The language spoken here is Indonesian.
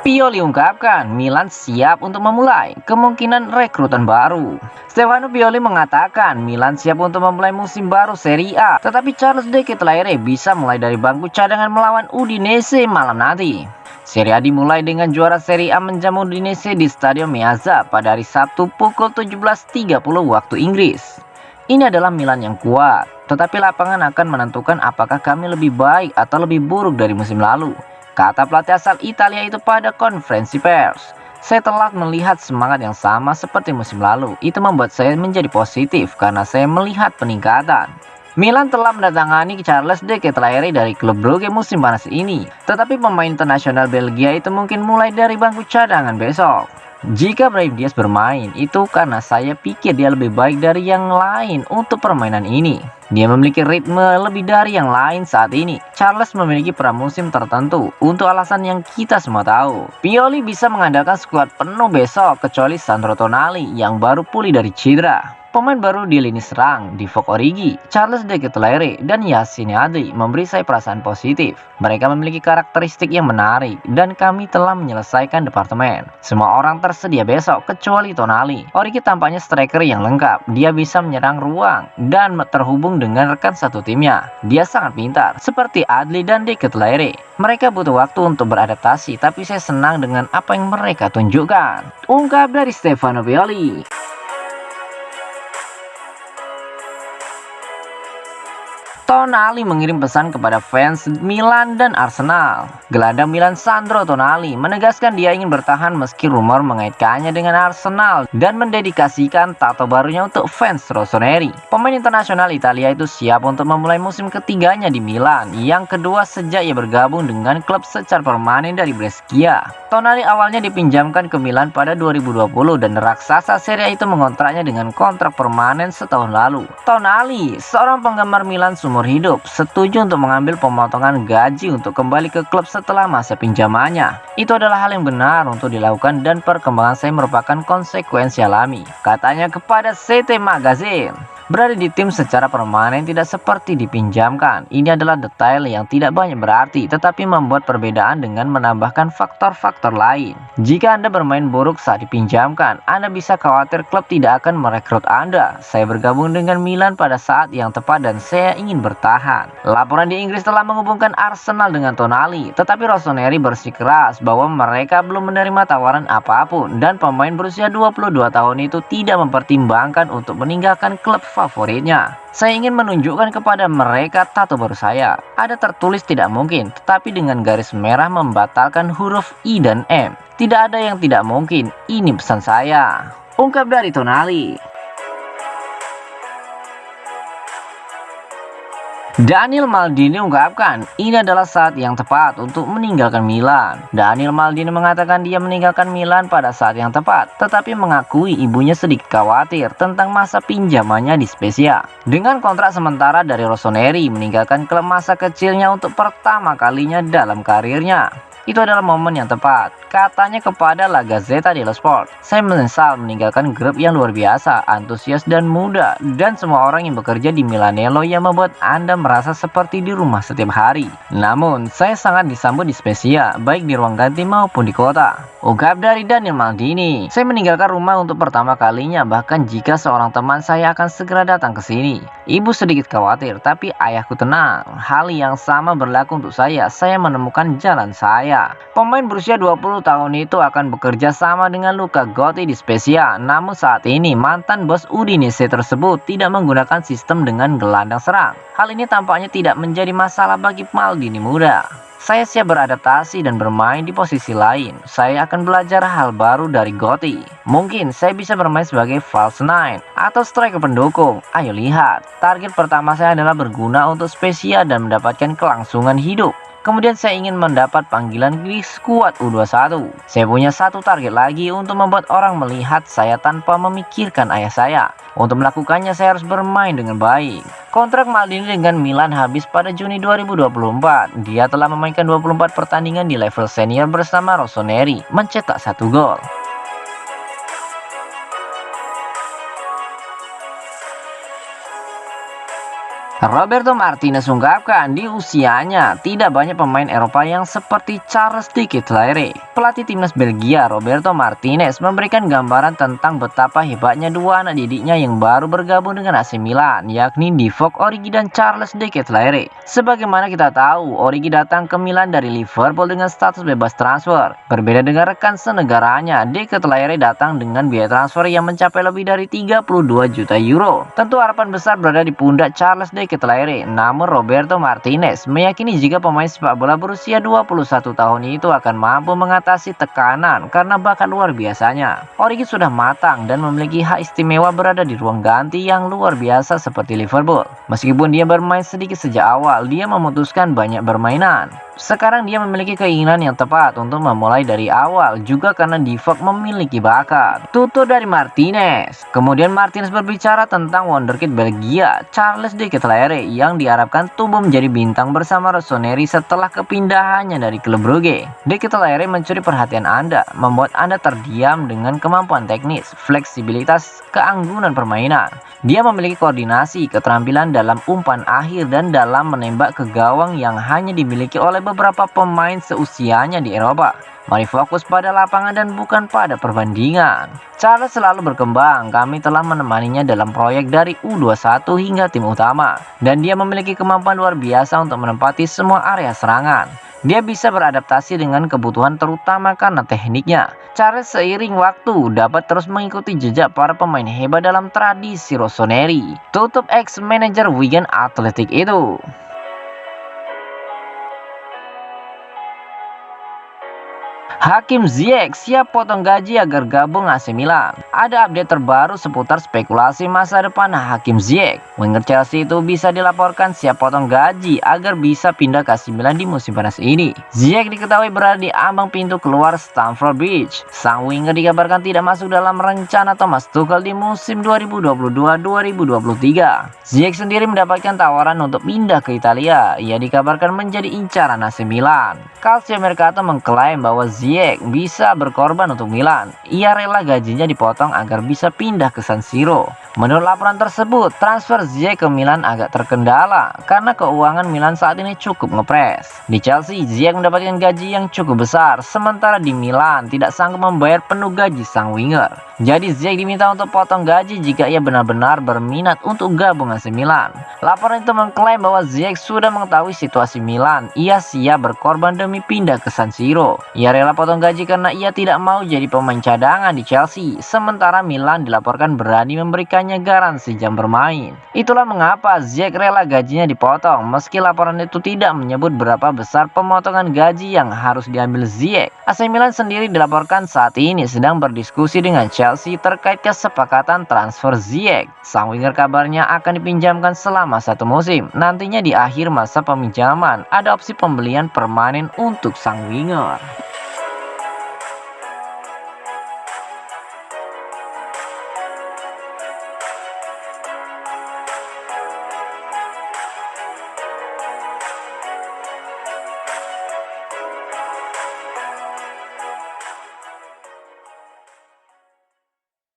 Pioli ungkapkan Milan siap untuk memulai kemungkinan rekrutan baru. Stefano Pioli mengatakan Milan siap untuk memulai musim baru Serie A, tetapi Charles De Ketelaere bisa mulai dari bangku cadangan melawan Udinese malam nanti. Serie A dimulai dengan juara Serie A menjamu Udinese di Stadio Meazza pada hari Sabtu pukul 17.30 waktu Inggris. Ini adalah Milan yang kuat, tetapi lapangan akan menentukan apakah kami lebih baik atau lebih buruk dari musim lalu, kata pelatih asal Italia itu pada konferensi pers. Saya telah melihat semangat yang sama seperti musim lalu. Itu membuat saya menjadi positif karena saya melihat peningkatan. Milan telah mendatangani Charles De Ketelaere dari klub Brugge musim panas ini. Tetapi pemain internasional Belgia itu mungkin mulai dari bangku cadangan besok. Jika Brahim Diaz bermain, itu karena saya pikir dia lebih baik dari yang lain untuk permainan ini. Dia memiliki ritme lebih dari yang lain saat ini. Charles memiliki pramusim tertentu untuk alasan yang kita semua tahu. Pioli bisa mengandalkan skuad penuh besok kecuali Sandro Tonali yang baru pulih dari cedera. Pemain baru di lini serang, Divock Origi, Charles De Ketelaere, dan Yassine Adli memberi saya perasaan positif. Mereka memiliki karakteristik yang menarik dan kami telah menyelesaikan departemen. Semua orang tersedia besok kecuali Tonali. Origi tampaknya striker yang lengkap. Dia bisa menyerang ruang dan terhubung dengan rekan satu timnya. Dia sangat pintar, seperti Adli dan De Ketelaere. Mereka butuh waktu untuk beradaptasi, tapi saya senang dengan apa yang mereka tunjukkan. Ungkap dari Stefano Pioli. Tonali mengirim pesan kepada fans Milan dan Arsenal. Gelandang Milan Sandro Tonali menegaskan dia ingin bertahan meski rumor mengaitkannya dengan Arsenal dan mendedikasikan tato barunya untuk fans rossoneri. Pemain internasional Italia itu siap untuk memulai musim ketiganya di Milan, yang kedua sejak ia bergabung dengan klub secara permanen dari Brescia. Tonali awalnya dipinjamkan ke Milan pada 2020 dan raksasa Serie A itu mengontraknya dengan kontrak permanen setahun lalu. Tonali, seorang penggemar Milan seumur hidup, setuju untuk mengambil pemotongan gaji untuk kembali ke klub setelah masa pinjamannya. Itu adalah hal yang benar untuk dilakukan dan perkembangan saya merupakan konsekuensi alami, katanya kepada CT Magazine. Berada di tim secara permanen tidak seperti dipinjamkan. Ini adalah detail yang tidak banyak berarti, tetapi membuat perbedaan dengan menambahkan faktor-faktor lain. Jika Anda bermain buruk saat dipinjamkan, Anda bisa khawatir klub tidak akan merekrut Anda. Saya bergabung dengan Milan pada saat yang tepat dan saya ingin bertahan. Laporan di Inggris telah menghubungkan Arsenal dengan Tonali, tetapi rossoneri bersikeras bahwa mereka belum menerima tawaran apapun dan pemain berusia 22 tahun itu tidak mempertimbangkan untuk meninggalkan klub favoritnya. Saya ingin menunjukkan kepada mereka tato baru saya. Ada tertulis tidak mungkin, tetapi dengan garis merah membatalkan huruf I dan M. Tidak ada yang tidak mungkin, ini pesan saya. Ungkap dari Tonali. Daniel Maldini ungkapkan, ini adalah saat yang tepat untuk meninggalkan Milan. Daniel Maldini mengatakan dia meninggalkan Milan pada saat yang tepat, tetapi mengakui ibunya sedikit khawatir tentang masa pinjamannya di Spezia. Dengan kontrak sementara dari rossoneri meninggalkan klub masa kecilnya untuk pertama kalinya dalam karirnya. Itu adalah momen yang tepat, katanya kepada La Gazzetta dello Sport. Saya menyesal meninggalkan grup yang luar biasa, antusias dan muda, dan semua orang yang bekerja di Milanello yang membuat Anda merasa seperti di rumah setiap hari. Namun, saya sangat disambut di Spezia, baik di ruang ganti maupun di kota. Ungkap dari Daniel Maldini. Saya meninggalkan rumah untuk pertama kalinya, bahkan jika seorang teman saya akan segera datang ke sini. Ibu sedikit khawatir, tapi ayahku tenang. Hal yang sama berlaku untuk saya menemukan jalan saya. Pemain berusia 20 tahun itu akan bekerja sama dengan Luca Gotti di Spezia. Namun saat ini mantan bos Udinese tersebut tidak menggunakan sistem dengan gelandang serang. Hal ini tampaknya tidak menjadi masalah bagi Maldini muda. Saya siap beradaptasi dan bermain di posisi lain. Saya akan belajar hal baru dari Gotti. Mungkin saya bisa bermain sebagai false nine atau striker pendukung. Ayo lihat, target pertama saya adalah berguna untuk Spezia dan mendapatkan kelangsungan hidup. Kemudian saya ingin mendapat panggilan di skuad U21. Saya punya satu target lagi untuk membuat orang melihat saya tanpa memikirkan ayah saya. Untuk melakukannya saya harus bermain dengan baik. Kontrak Maldini dengan Milan habis pada Juni 2024. Dia telah memainkan 24 pertandingan di level senior bersama rossoneri, mencetak 1 gol. Roberto Martinez ungkapkan di usianya tidak banyak pemain Eropa yang seperti Charles de Ketelaere. Pelatih timnas Belgia Roberto Martinez memberikan gambaran tentang betapa hebatnya dua anak didiknya yang baru bergabung dengan AC Milan, yakni Divock Origi dan Charles de Ketelaere. Sebagaimana kita tahu, Origi datang ke Milan dari Liverpool dengan status bebas transfer. Berbeda dengan rekan senegaranya, de Ketelaere datang dengan biaya transfer yang mencapai lebih dari 32 juta euro. Tentu harapan besar berada di pundak Charles de Ketelaere, namun Roberto Martinez meyakini jika pemain sepak bola berusia 21 tahun itu akan mampu mengatasi tekanan karena bakat luar biasanya. Origi sudah matang dan memiliki hak istimewa berada di ruang ganti yang luar biasa seperti Liverpool. Meskipun dia bermain sedikit sejak awal, dia memutuskan banyak bermainan. Sekarang dia memiliki keinginan yang tepat untuk memulai dari awal, juga karena Divock memiliki bakat. Tutur dari Martinez. Kemudian Martinez berbicara tentang wonderkid Belgia, Charles de Ketelaere, yang diharapkan tumbuh menjadi bintang bersama Rossoneri setelah kepindahannya dari klub Brugge. De Ketelaere mencuri perhatian Anda, membuat Anda terdiam dengan kemampuan teknis, fleksibilitas, keanggunan permainan. Dia memiliki koordinasi, keterampilan dalam umpan akhir, dan dalam menembak ke gawang yang hanya dimiliki oleh beberapa pemain seusianya di Eropa. Mari fokus pada lapangan dan bukan pada perbandingan. Charles selalu berkembang, kami telah menemaninya dalam proyek dari U21 hingga tim utama. Dan dia memiliki kemampuan luar biasa untuk menempati semua area serangan. Dia bisa beradaptasi dengan kebutuhan terutama karena tekniknya. Charles seiring waktu dapat terus mengikuti jejak para pemain hebat dalam tradisi Rossoneri. Tutup ex-manajer Wigan Athletic itu. Hakim Ziyech siap potong gaji agar gabung AC Milan. Ada update terbaru seputar spekulasi masa depan Hakim Ziyech. Winger Chelsea itu bisa dilaporkan siap potong gaji agar bisa pindah ke AC Milan di musim panas ini. Ziyech diketahui berada di ambang pintu keluar Stamford Bridge. Sang winger dikabarkan tidak masuk dalam rencana Thomas Tuchel di musim 2022-2023. Ziyech sendiri mendapatkan tawaran untuk pindah ke Italia. Ia dikabarkan menjadi incaran AC Milan. Calcio Mercato mengklaim bahwa Ziyech bisa berkorban untuk Milan. Ia rela gajinya dipotong agar bisa pindah ke San Siro. Menurut laporan tersebut, transfer Ziyech ke Milan agak terkendala karena keuangan Milan saat ini cukup ngepres. Di Chelsea, Ziyech mendapatkan gaji yang cukup besar, sementara di Milan tidak sanggup membayar penuh gaji sang winger. Jadi Ziyech diminta untuk potong gaji jika ia benar-benar berminat untuk gabung AC Milan. Laporan itu mengklaim bahwa Ziyech sudah mengetahui situasi Milan. Ia siap berkorban demi pindah ke San Siro. Ia rela potong gaji karena ia tidak mau jadi pemain cadangan di Chelsea. Sementara Milan dilaporkan berani memberikannya garansi jam bermain. Itulah mengapa Ziyech rela gajinya dipotong. Meski laporan itu tidak menyebut berapa besar pemotongan gaji yang harus diambil Ziyech. AC Milan sendiri dilaporkan saat ini sedang berdiskusi dengan Chelsea terkait kesepakatan transfer Ziyech. Sang winger kabarnya akan dipinjamkan selama 1 musim. Nantinya di akhir masa peminjaman ada opsi pembelian permanen untuk sang winger.